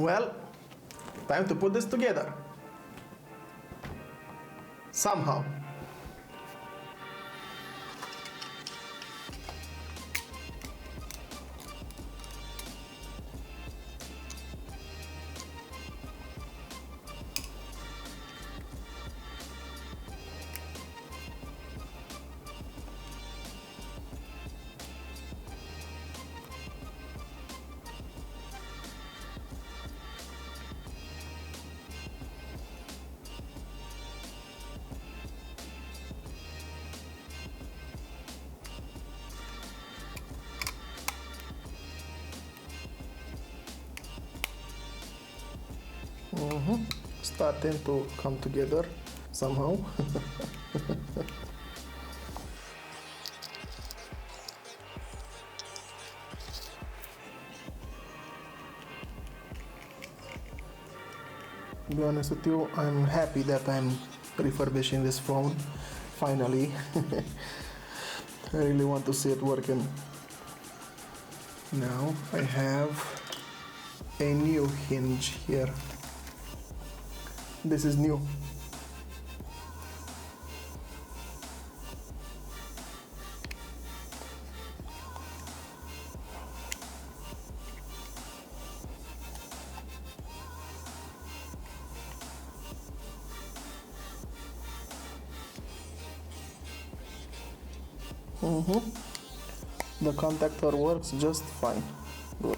Well, time to put this together. Somehow. Starting to come together somehow. To be honest with you, I'm happy that I'm refurbishing this phone finally. I really want to see it working. Now I have a new hinge here. This is new. The contactor works just fine. Good.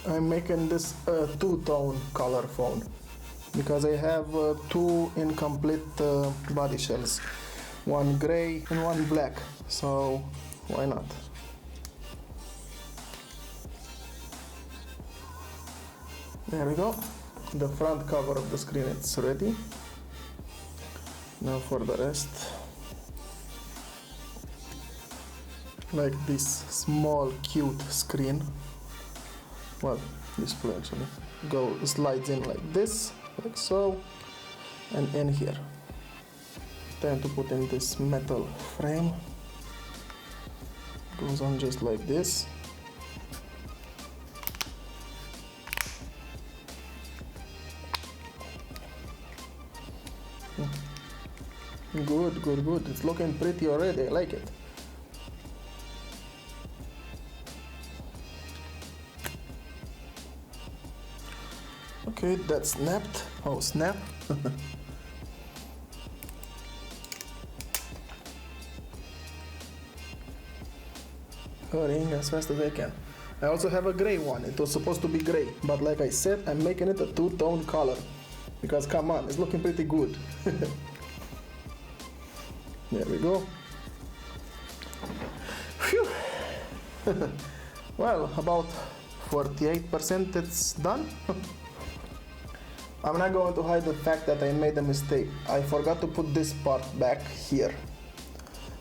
I'm making this a two-tone color phone because I have two incomplete body shells, one gray and one black, so why not? There we go. The front cover of the screen is ready. Now for the rest. Like this small cute screen. Well, display actually slides in like this, like so, and in here. Time to put in this metal frame. Goes on just like this. Good, good, good. It's looking pretty already. I like it. Okay, that snapped. Oh, snap. Hurrying as fast as I can. I also have a gray one. It was supposed to be gray, but like I said, I'm making it a two-tone color. Because come on, it's looking pretty good. There we go. Phew. Well, about 48% it's done. I'm not going to hide the fact that I made a mistake. I forgot to put this part back here.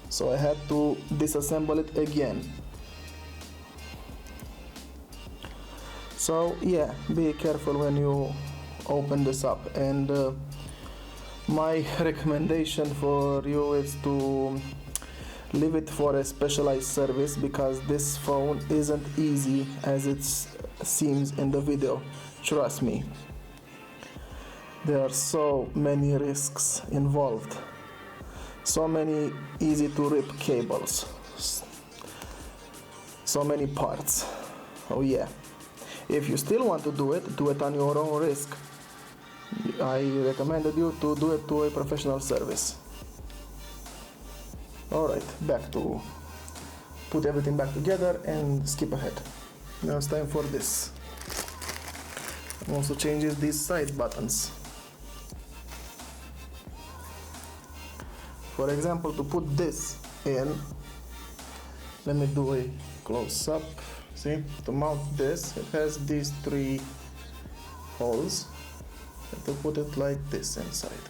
So I had to disassemble it again. So yeah, be careful when you open this up. And my recommendation for you is to leave it for a specialized service, because this phone isn't easy as it seems in the video. Trust me. There are so many risks involved. So many easy to rip cables, so many parts. Oh yeah. If you still want to do it on your own risk. I recommended you to do it to a professional service. Alright, back to put everything back together and skip ahead. Now it's time for this. Also changes these side buttons. For example, to put this in, let me do a close up. See, to mount this, it has these 3 holes. And to put it like this inside,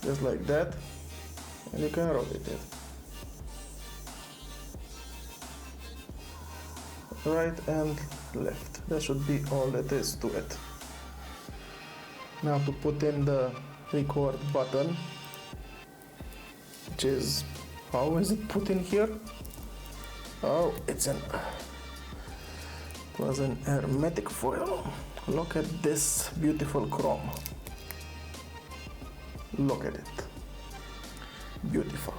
just like that, and you can rotate it right and left. That should be all that is to it. Now to put in the record button, which is, how is it put in here? Oh, it was an hermetic foil. Look at this beautiful chrome. Look at it. Beautiful.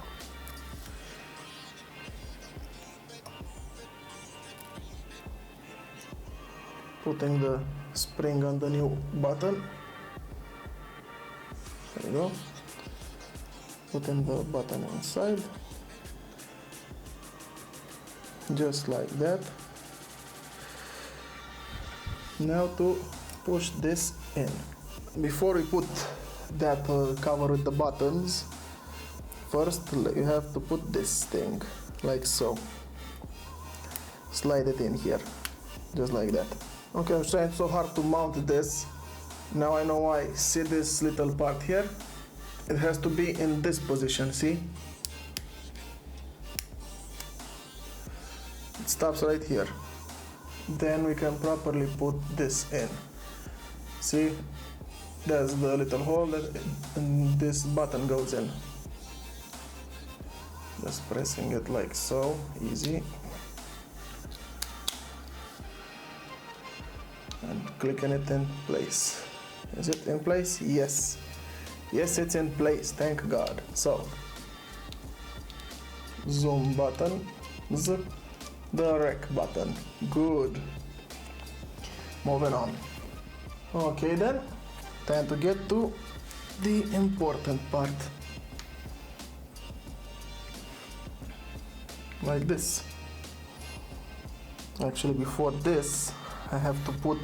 Putting the spring on the new button. There you go. Putting the button inside. Just like that. Now to push this in. Before we put that cover with the buttons, first you have to put this thing, like so. Slide it in here, just like that. Okay, I'm trying so hard to mount this. Now I know why. See this little part here? It has to be in this position, see? It stops right here. Then we can properly put this in. See, there's the little hole that this button goes in. Just pressing it like so, easy. And clicking it in place. Is it in place? Yes. Yes, it's in place, thank God. So, zoom button, the rec button. Good. Moving on. Okay then, time to get to the important part. Like this. Actually, before this, I have to put...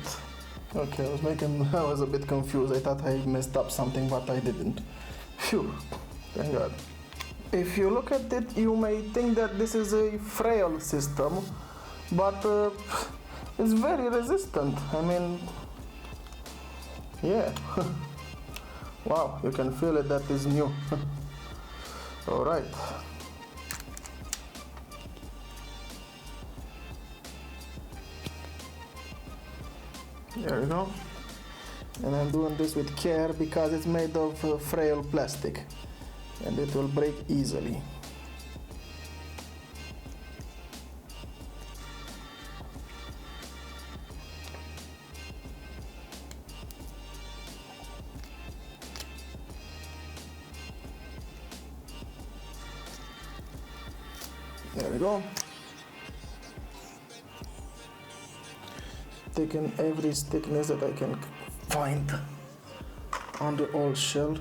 Okay, I was a bit confused. I thought I messed up something, but I didn't. Phew, thank God. If you look at it, you may think that this is a frail system, but it's very resistant. I mean, yeah. Wow, you can feel it, that is new. Alright. There we go. And I'm doing this with care because it's made of frail plastic and it will break easily. There we go. Taking every thickness that I can find on the old shell,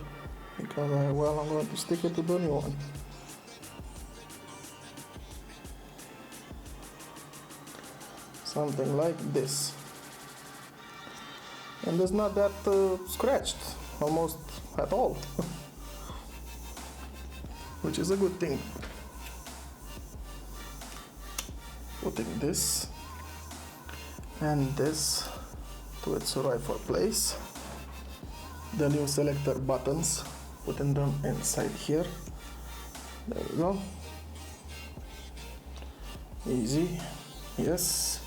because I'm going to stick it to the new one. Something like this. And it's not that scratched, almost at all. Which is a good thing. Putting this and this to its rightful place. The new selector buttons, putting them inside here. There we go. Easy. Yes.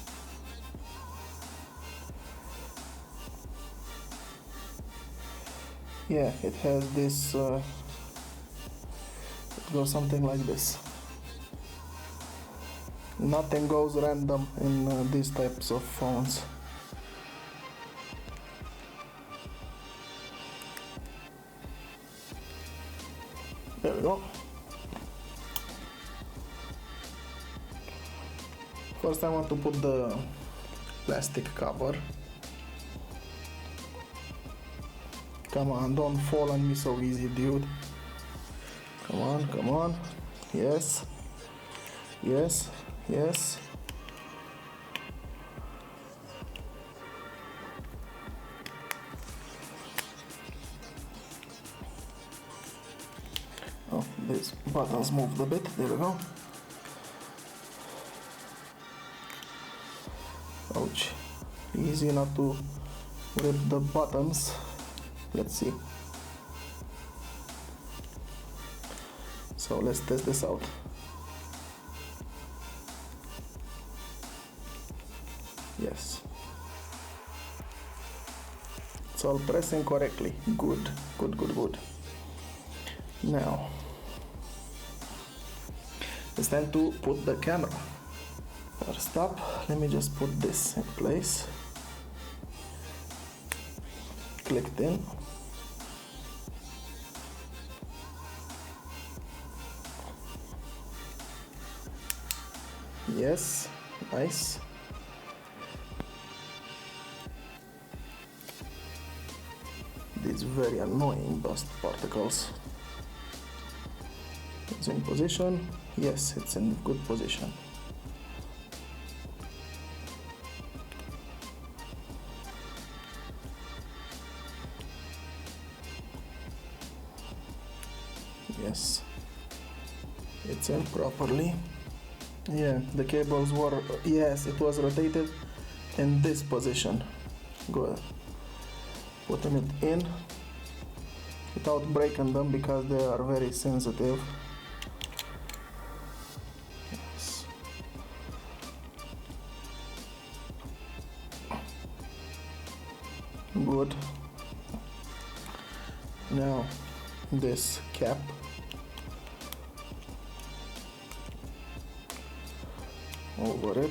Yeah, it has this, it goes something like this. Nothing goes random in these types of phones. There we go. First I want to put the plastic cover. Come on, don't fall on me so easy, dude. Come on, come on. Yes. Yes, yes. Oh, these buttons moved a bit. There we go. Ouch. Easy not to rip the buttons. Let's see. So let's test this out. Yes. It's all pressing correctly. Good, good, good, good. Now, it's time to put the camera. First up, let me just put this in place. Clicked in. Yes, nice. These very annoying dust particles. It's in position. Yes, it's in good position. Yes, it's in properly. Yeah, the cables were, yes, it was rotated in this position. Good. Putting it in without breaking them because they are very sensitive. Yes. Good. Now this cap. Over it.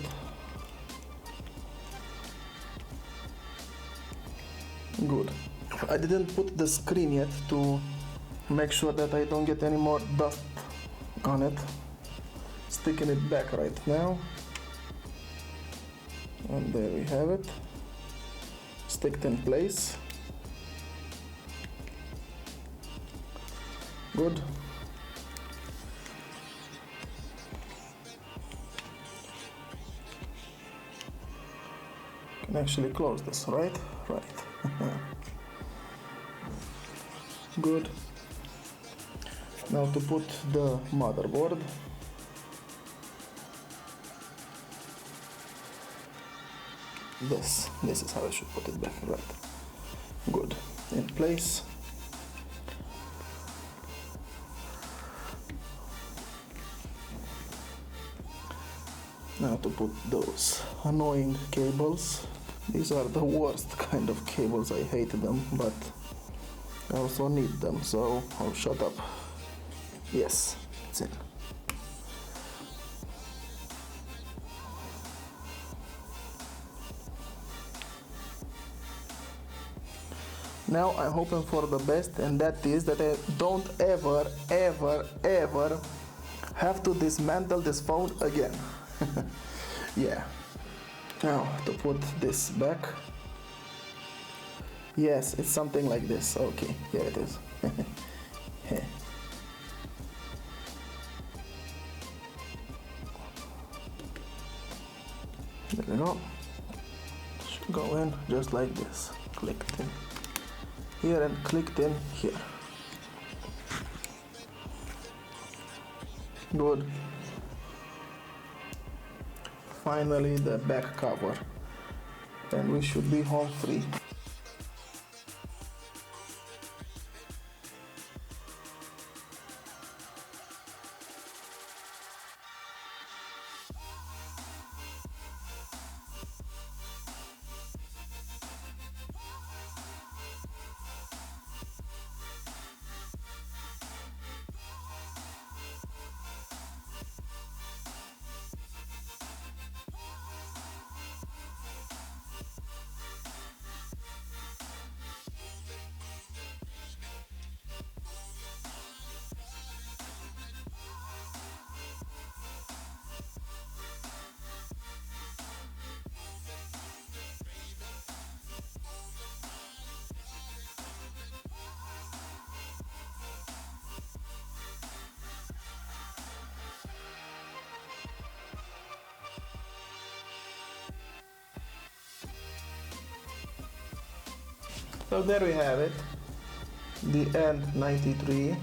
Good. I didn't put the screen yet to make sure that I don't get any more dust on it. Sticking it back right now. And there we have it. Sticked in place. Good. Can actually close this, right? Right. Good. Now to put the motherboard. This is how I should put it back, right? Good. In place. Now to put those annoying cables. These are the worst kind of cables, I hate them, but I also need them, so I'll shut up. Yes, it's in. Now I'm hoping for the best, and that is that I don't ever have to dismantle this phone again. Yeah. Now to put this back. Yes, it's something like this. Okay, here it is. There we go. Should go in just like this. Clicked in here and clicked in here. Good. Finally the back cover, and we should be home free. So there we have it, the N93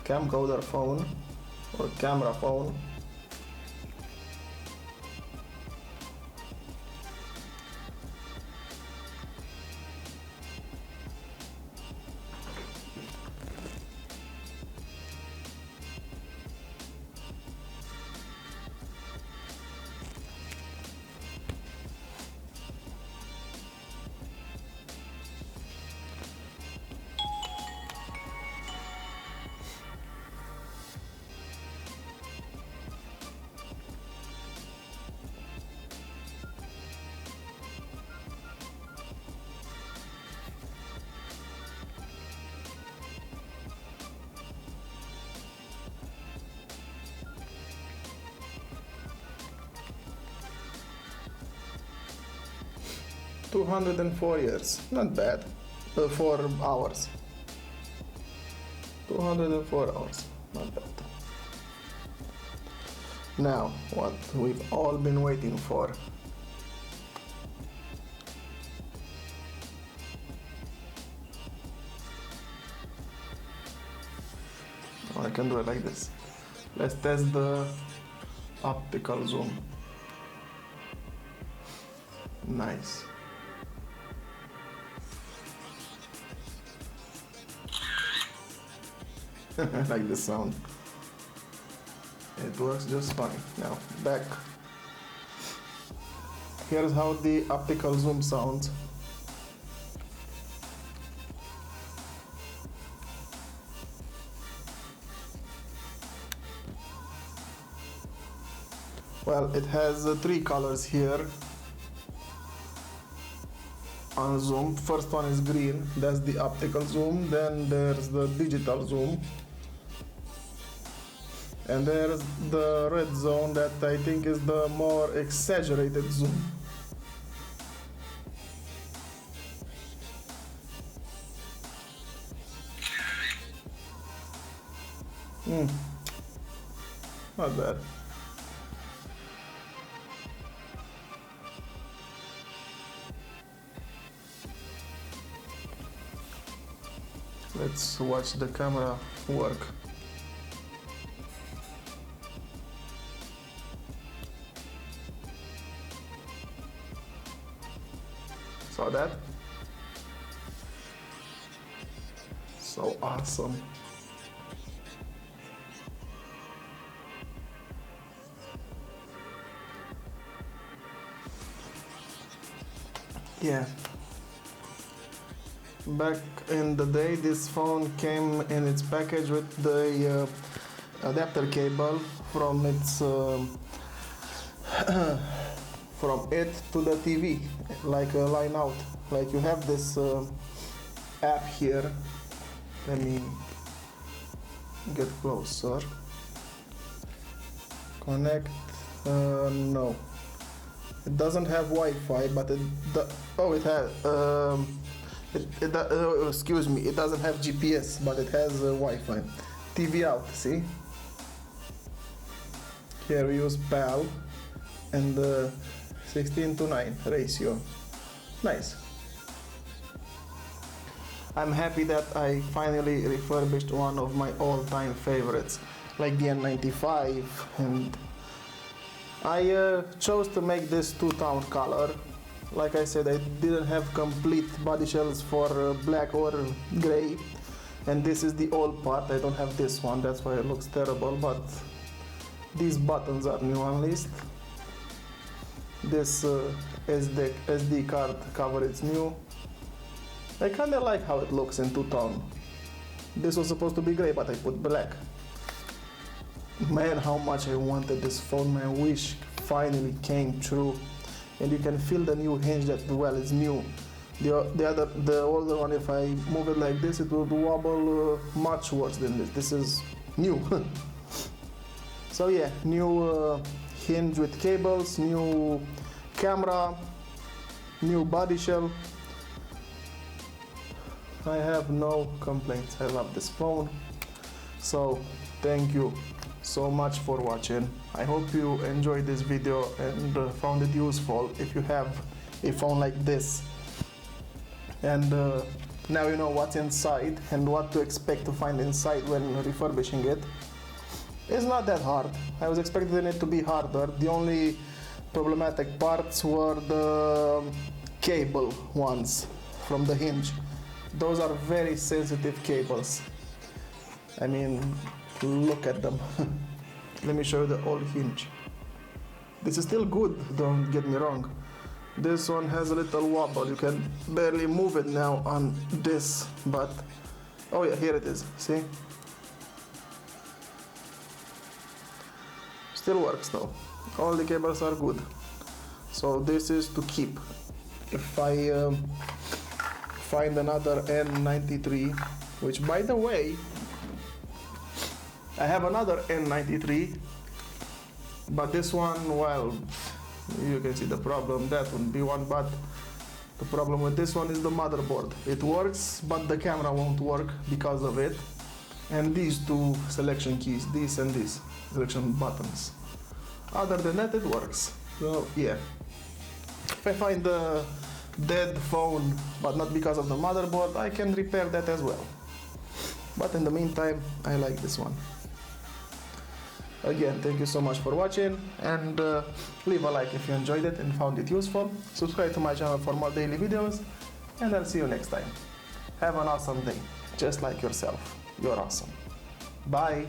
camcorder phone or camera phone. $204, not bad, 4 hours. 204 hours, not bad. Now, what we've all been waiting for. I can do it like this. Let's test the optical zoom. Nice. I like the sound. It works just fine. Now, back. Here's how the optical zoom sounds. Well, it has 3 colors here on zoom. First one is green, that's the optical zoom. Then there's the digital zoom. And there's the red zone that I think is the more exaggerated zoom. Not bad. Let's watch the camera work. Saw that? So awesome. Yeah. Back in the day, this phone came in its package with the adapter cable from its from it to the TV, like a line out. Like you have this app here. Let me get closer. Connect. No, it doesn't have Wi-Fi, but it has. Excuse me, it doesn't have GPS, but it has Wi-Fi. TV out, see? Here we use PAL and 16:9 ratio. Nice. I'm happy that I finally refurbished one of my all-time favorites, like the N95, and I chose to make this two-tone color. Like I said, I didn't have complete body shells for black or gray, and this is the old part. I don't have this one, that's why it looks terrible, but these buttons are new at least. This SD card cover is new. I kinda like how it looks in two-tone. This was supposed to be gray, but I put black. Man, how much I wanted this phone. My wish finally came true. And you can feel the new hinge that, well, is new. The older one, if I move it like this, it would wobble much worse than this. This is new. So yeah, new hinge with cables, new camera, new body shell. I have no complaints. I love this phone. So thank you so much for watching. I hope you enjoyed this video and found it useful if you have a phone like this. And now you know what's inside and what to expect to find inside when refurbishing it. It's not that hard. I was expecting it to be harder. The only problematic parts were the cable ones from the hinge. Those are very sensitive cables. I mean, look at them. Let me show you the old hinge. This is still good, don't get me wrong. This one has a little wobble. You can barely move it now on this, but oh yeah, here it is. See? Still works though. All the cables are good. So this is to keep. If I find another N93, which by the way, I have another N93, but this one, well, you can see the problem. That would be one, but the problem with this one is the motherboard. It works, but the camera won't work because of it. And these two selection keys, this and this selection buttons. Other than that, it works. So yeah, if I find the dead phone, but not because of the motherboard, I can repair that as well. But in the meantime, I like this one. Again, thank you so much for watching, and leave a like if you enjoyed it and found it useful. Subscribe to my channel for more daily videos, and I'll see you next time. Have an awesome day, just like yourself. You're awesome. Bye.